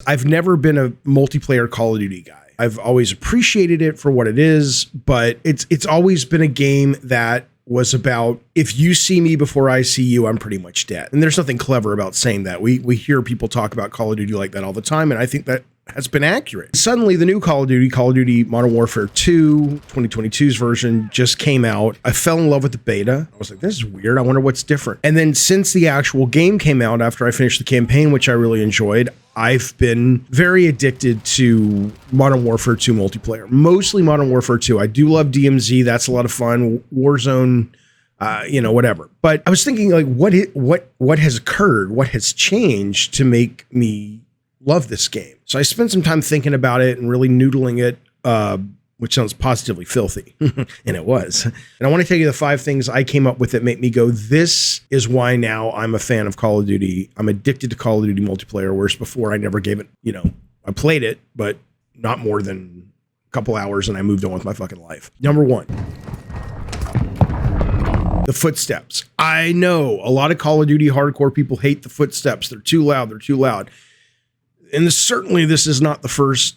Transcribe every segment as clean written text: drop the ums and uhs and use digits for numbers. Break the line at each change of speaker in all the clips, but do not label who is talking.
I've never been a multiplayer Call of Duty guy. I've always appreciated it for what it is, but it's always been a game that was about, if you see me before I see you, I'm pretty much dead. And there's nothing clever about saying that. We hear people talk about Call of Duty like that all the time, and I think that has been accurate. Suddenly, the new Call of Duty Modern Warfare 2, 2022's version, just came out. I fell in love with the beta. I was like, this is weird. I wonder what's different. And then since the actual game came out, after I finished the campaign, which I really enjoyed, I've been very addicted to Modern Warfare 2 multiplayer, mostly Modern Warfare 2. I do love DMZ. That's a lot of fun. Warzone, whatever. But I was thinking, like, what has occurred? What has changed to make me love this game? So I spent some time thinking about it and really noodling it, which sounds positively filthy, and it was. And I want to tell you the 5 things I came up with that make me go, this is why now I'm a fan of Call of Duty. I'm addicted to Call of Duty multiplayer, whereas before I never gave it, I played it, but not more than a couple hours, and I moved on with my fucking life. Number 1. The footsteps. I know a lot of Call of Duty hardcore people hate the footsteps. They're too loud. And certainly this is not the first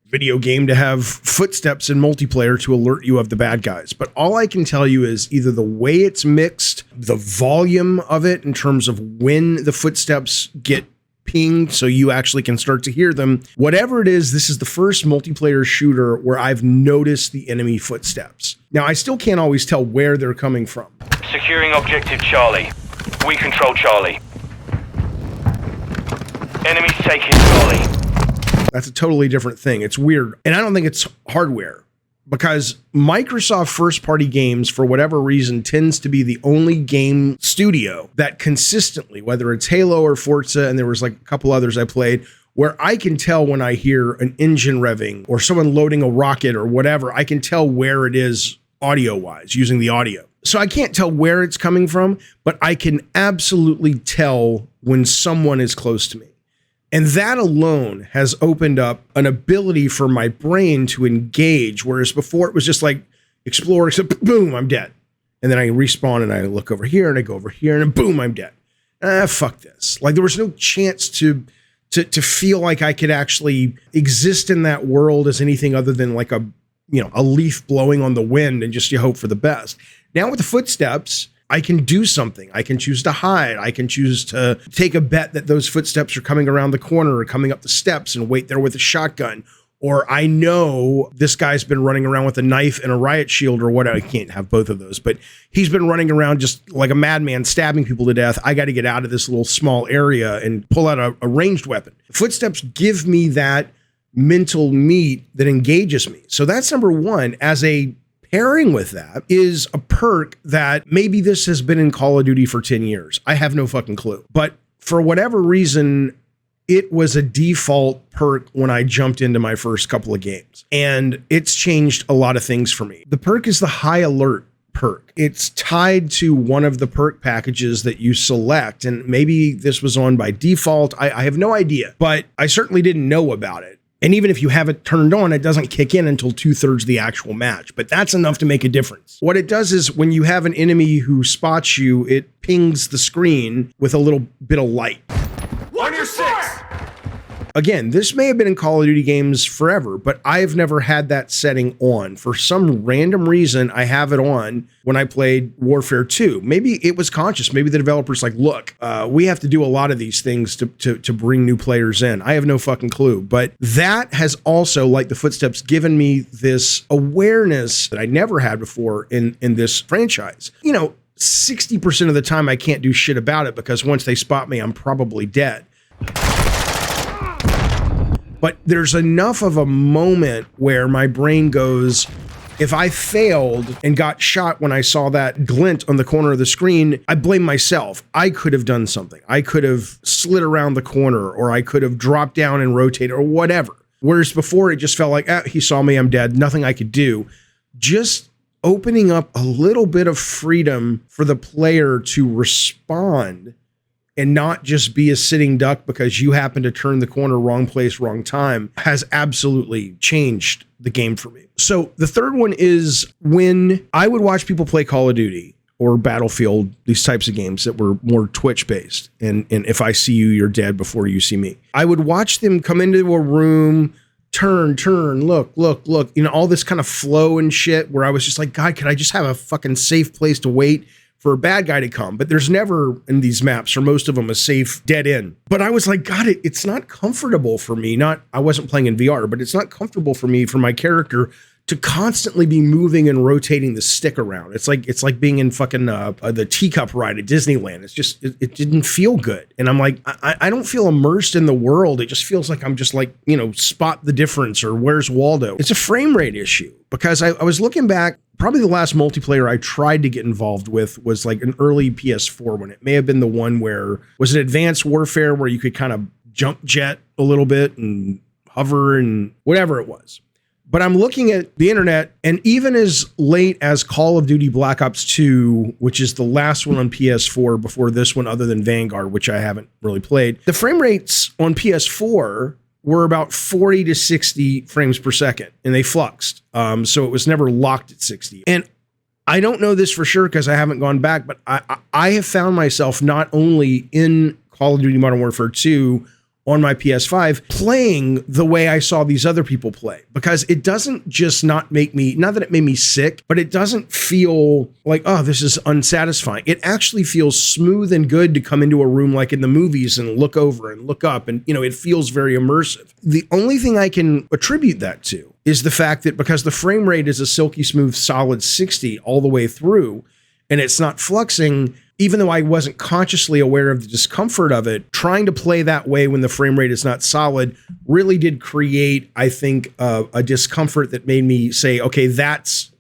video game to have footsteps in multiplayer to alert you of the bad guys. But all I can tell you is either the way it's mixed, the volume of it in terms of when the footsteps get pinged so you actually can start to hear them. Whatever it is, this is the first multiplayer shooter where I've noticed the enemy footsteps. Now, I still can't always tell where they're coming from.
Securing objective Charlie. We control Charlie. Enemies taking Charlie.
That's a totally different thing. It's weird. And I don't think it's hardware, because Microsoft first-party games, for whatever reason, tends to be the only game studio that consistently, whether it's Halo or Forza, and there was like a couple others I played, where I can tell when I hear an engine revving or someone loading a rocket or whatever, I can tell where it is audio-wise using the audio. So I can't tell where it's coming from, but I can absolutely tell when someone is close to me. And that alone has opened up an ability for my brain to engage, whereas before it was just like explore, except boom, I'm dead. And then I respawn and I look over here and I go over here and boom, I'm dead. Fuck this. Like, there was no chance to feel like I could actually exist in that world as anything other than like a leaf blowing on the wind and just you hope for the best. Now with the footsteps, I can do something. I can choose to hide. I can choose to take a bet that those footsteps are coming around the corner or coming up the steps and wait there with a shotgun. Or I know this guy's been running around with a knife and a riot shield or whatever. I can't have both of those, but he's been running around just like a madman, stabbing people to death. I got to get out of this little small area and pull out a ranged weapon. Footsteps give me that mental meat that engages me. So that's number 1. As a pairing with that is a perk that maybe this has been in Call of Duty for 10 years. I have no fucking clue. But for whatever reason, it was a default perk when I jumped into my first couple of games. And it's changed a lot of things for me. The perk is the high alert perk. It's tied to one of the perk packages that you select. And maybe this was on by default. I have no idea, but I certainly didn't know about it. And even if you have it turned on, it doesn't kick in until 2/3 of the actual match. But that's enough to make a difference. What it does is when you have an enemy who spots you, it pings the screen with a little bit of light.
On your 6!
Again, this may have been in Call of Duty games forever, but I've never had that setting on. For some random reason, I have it on when I played Warfare 2. Maybe it was conscious. Maybe the developer's like, look, we have to do a lot of these things to bring new players in. I have no fucking clue. But that has also, like the footsteps, given me this awareness that I never had before in this franchise. 60% of the time I can't do shit about it because once they spot me, I'm probably dead. But there's enough of a moment where my brain goes, if I failed and got shot when I saw that glint on the corner of the screen, I blame myself. I could have done something. I could have slid around the corner, or I could have dropped down and rotated or whatever. Whereas before it just felt like, he saw me, I'm dead, nothing I could do. Just opening up a little bit of freedom for the player to respond and not just be a sitting duck because you happen to turn the corner wrong place, wrong time, has absolutely changed the game for me. So the third one is when I would watch people play Call of Duty, or Battlefield, these types of games that were more Twitch based. And if I see you, you're dead before you see me. I would watch them come into a room, turn, look, all this kind of flow and shit where I was just like, God, could I just have a fucking safe place to wait for a bad guy to come? But there's never in these maps, or most of them, a safe dead end. But I was like, God, it's not comfortable for me. I wasn't playing in VR, but it's not comfortable for me, for my character, to constantly be moving and rotating the stick around. It's like being in fucking the teacup ride at Disneyland. It's just, it didn't feel good. And I'm like, I don't feel immersed in the world. It just feels like I'm just like, Spot the Difference or Where's Waldo. It's a frame rate issue, because I was looking back, probably the last multiplayer I tried to get involved with was like an early PS4 one. It may have been the one where, was it Advanced Warfare, where you could kind of jump jet a little bit and hover and whatever it was. But I'm looking at the internet, and even as late as Call of Duty Black Ops 2, which is the last one on PS4 before this one, other than Vanguard, which I haven't really played, the frame rates on PS4 were about 40 to 60 frames per second, and they fluxed. So it was never locked at 60. And I don't know this for sure because I haven't gone back, but I have found myself not only in Call of Duty Modern Warfare 2 on my PS5 playing the way I saw these other people play, because it doesn't just not that it made me sick, but it doesn't feel like, oh, this is unsatisfying. It actually feels smooth and good to come into a room like in the movies and look over and look up, and it feels very immersive. The only thing I can attribute that to is the fact that because the frame rate is a silky smooth solid 60 all the way through, and it's not fluxing, even though I wasn't consciously aware of the discomfort of it, trying to play that way when the frame rate is not solid really did create, I think, a discomfort that made me say, okay, that's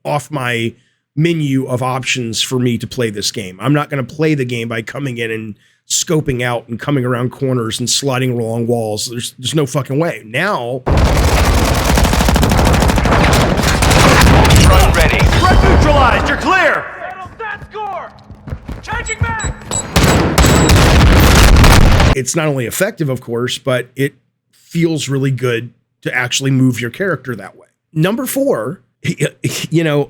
off my menu of options for me to play this game. I'm not going to play the game by coming in and scoping out and coming around corners and sliding along walls. There's no fucking way. Now,
Drone ready.
Threat neutralized. You're clear.
Changing back!
it's not only effective, of course, but it feels really good to actually move your character that way. Number 4,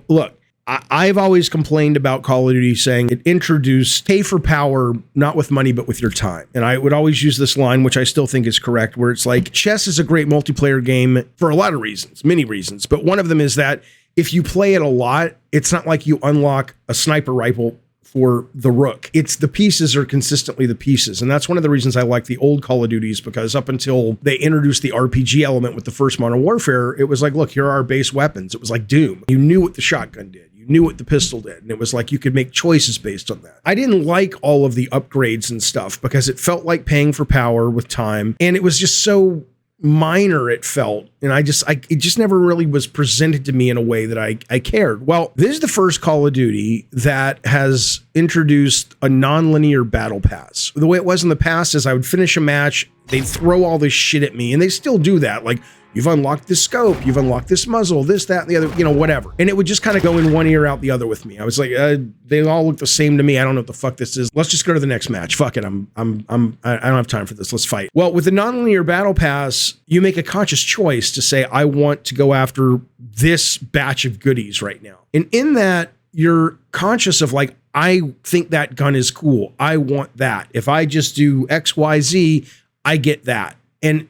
look, I've always complained about Call of Duty saying it introduced pay for power, not with money, but with your time. And I would always use this line, which I still think is correct, where it's like, chess is a great multiplayer game for a lot of reasons, many reasons. But one of them is that if you play it a lot, it's not like you unlock a sniper rifle for the rook. It's the pieces are consistently the pieces. And that's one of the reasons I like the old Call of Duties, because up until they introduced the RPG element with the first Modern Warfare, it was like, look, here are our base weapons. It was like Doom. You knew what the shotgun did. You knew what the pistol did. And it was like you could make choices based on that. I didn't like all of the upgrades and stuff because it felt like paying for power with time. And it was just so minor, it felt, and it just never really was presented to me in a way that I cared. Well, this is the first Call of Duty that has introduced a non-linear battle pass. The way it was in the past is I would finish a match, they'd throw all this shit at me, and they still do that, like, you've unlocked this scope, you've unlocked this muzzle, this, that, and the other, whatever. And it would just kind of go in one ear out the other with me. I was like, they all look the same to me. I don't know what the fuck this is. Let's just go to the next match. Fuck it. I don't have time for this. Let's fight. Well, with the nonlinear battle pass, you make a conscious choice to say, I want to go after this batch of goodies right now. And in that, you're conscious of like, I think that gun is cool. I want that. If I just do X, Y, Z, I get that. And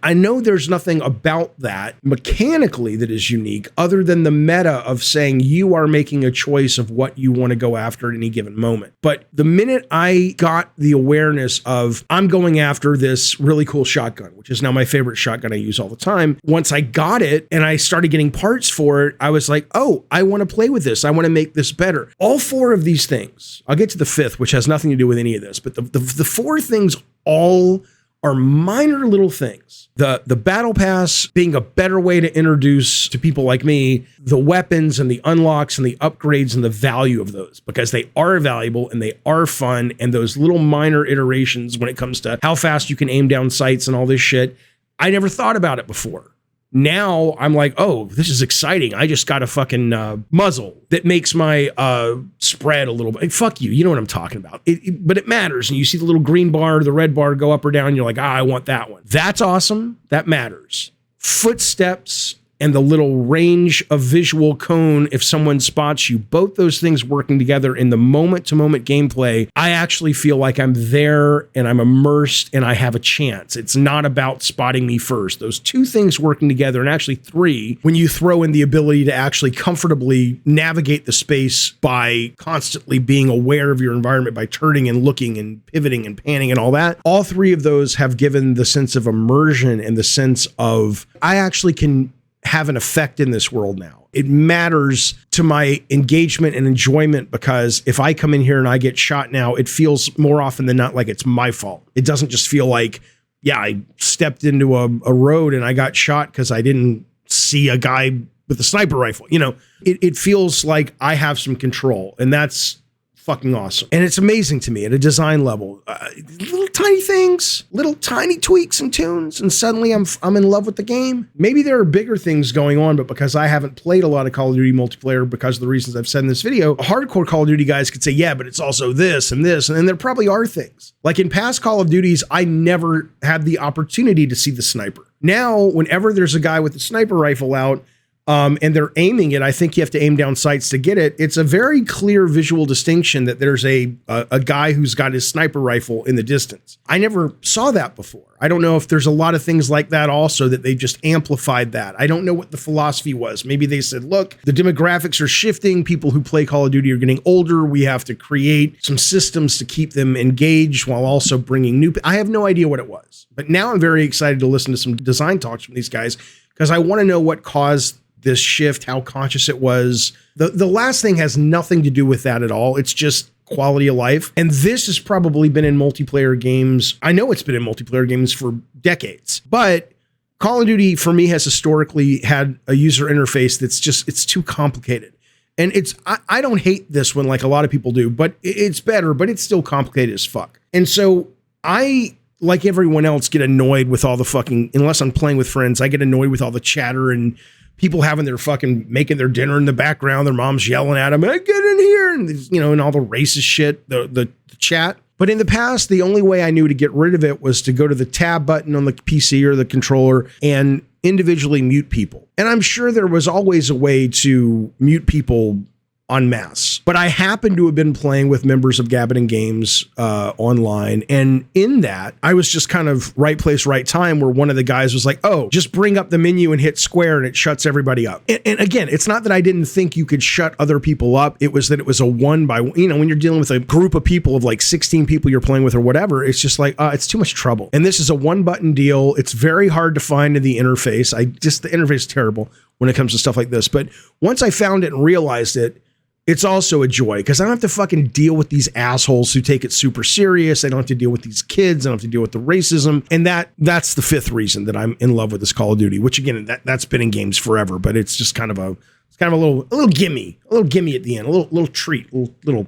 I know there's nothing about that mechanically that is unique other than the meta of saying you are making a choice of what you want to go after at any given moment. But the minute I got the awareness of I'm going after this really cool shotgun, which is now my favorite shotgun I use all the time, once I got it and I started getting parts for it, I was like, oh, I want to play with this. I want to make this better. All 4 of these things, I'll get to the 5th, which has nothing to do with any of this, but the 4 things all are minor little things. The battle pass being a better way to introduce to people like me the weapons and the unlocks and the upgrades and the value of those, because they are valuable and they are fun, and those little minor iterations when it comes to how fast you can aim down sights and all this shit, I never thought about it before. Now I'm like, oh, this is exciting. I just got a fucking muzzle that makes my spread a little bit. Fuck you. You know what I'm talking about. But it matters. And you see the little green bar, the red bar go up or down. And you're like, I want that one. That's awesome. That matters. Footsteps and the little range of visual cone if someone spots you, both those things working together in the moment-to-moment gameplay, I actually feel like I'm there and I'm immersed and I have a chance. It's not about spotting me first. Those two things working together, and actually three, when you throw in the ability to actually comfortably navigate the space by constantly being aware of your environment, by turning and looking and pivoting and panning and all that, all three of those have given the sense of immersion and the sense of I actually can have an effect in this world now. It matters to my engagement and enjoyment, because if I come in here and I get shot now, it feels more often than not like it's my fault. It doesn't just feel like, yeah, I stepped into a road and I got shot because I didn't see a guy with a sniper rifle. You know, it feels like I have some control, and that's fucking awesome. And it's amazing to me at a design level. Little tiny things, little tiny tweaks and tunes, and suddenly I'm in love with the game. Maybe there are bigger things going on, but because I haven't played a lot of Call of Duty multiplayer because of the reasons I've said in this video, hardcore Call of Duty guys could say, yeah, but it's also this and this, and then there probably are things. Like in past Call of Duties, I never had the opportunity to see the sniper. Now, whenever there's a guy with a sniper rifle out, and they're aiming it, I think you have to aim down sights to get it. It's a very clear visual distinction that there's a guy who's got his sniper rifle in the distance. I never saw that before. I don't know if there's a lot of things like that also that they just amplified that. I don't know what the philosophy was. Maybe they said, look, the demographics are shifting. People who play Call of Duty are getting older. We have to create some systems to keep them engaged while also bringing new. I have no idea what it was. But now I'm very excited to listen to some design talks from these guys, because I want to know what caused this shift, how conscious it was. The last thing has nothing to do with that at all. It's just quality of life. And this has probably been in multiplayer games. I know it's been in multiplayer games for decades, but Call of Duty for me has historically had a user interface that's just, it's too complicated. And I don't hate this one like a lot of people do, but it's better, but it's still complicated as fuck. And so I, like everyone else, get annoyed with all the fucking, unless I'm playing with friends, I get annoyed with all the chatter and people having their fucking, making their dinner in the background, their mom's yelling at them, hey, get in here, and you know, and all the racist shit, the chat. But in the past, the only way I knew to get rid of it was to go to the tab button on the PC or the controller and individually mute people. And I'm sure there was always a way to mute people en masse. But I happen to have been playing with members of Gabbin Games online. And in that, I was just kind of right place, right time, where one of the guys was like, oh, just bring up the menu and hit square and it shuts everybody up. And again, it's not that I didn't think you could shut other people up. It was that it was a one by one, you know, when you're dealing with a group of people of like 16 people you're playing with or whatever, it's just like, it's too much trouble. And this is a one button deal. It's very hard to find in the interface. The interface is terrible when it comes to stuff like this. But once I found it and realized it, it's also a joy, because I don't have to fucking deal with these assholes who take it super serious. I don't have to deal with these kids. I don't have to deal with the racism. And that's the fifth reason that I'm in love with this Call of Duty, which again, that's been in games forever, but it's just kind of a little gimme at the end, a little treat, a little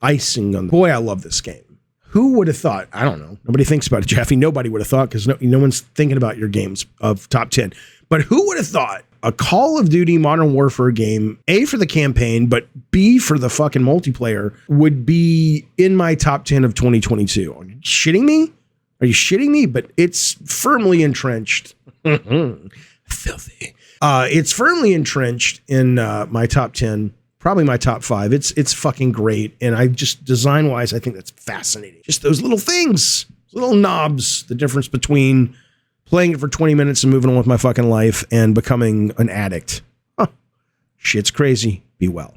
icing on. Boy, I love this game. Who would have thought? I don't know. Nobody thinks about it, Jeffy. Nobody would have thought, because no one's thinking about your games of top 10. But who would have thought a Call of Duty Modern Warfare game, A, for the campaign, but B, for the fucking multiplayer, would be in my top 10 of 2022? Are you shitting me? Are you shitting me? But it's firmly entrenched. Filthy. It's firmly entrenched in my top 10, probably my top 5. It's fucking great. And I just, design-wise, I think that's fascinating. Just those little things, little knobs, the difference between playing it for 20 minutes and moving on with my fucking life and becoming an addict. Shit's crazy. Be well.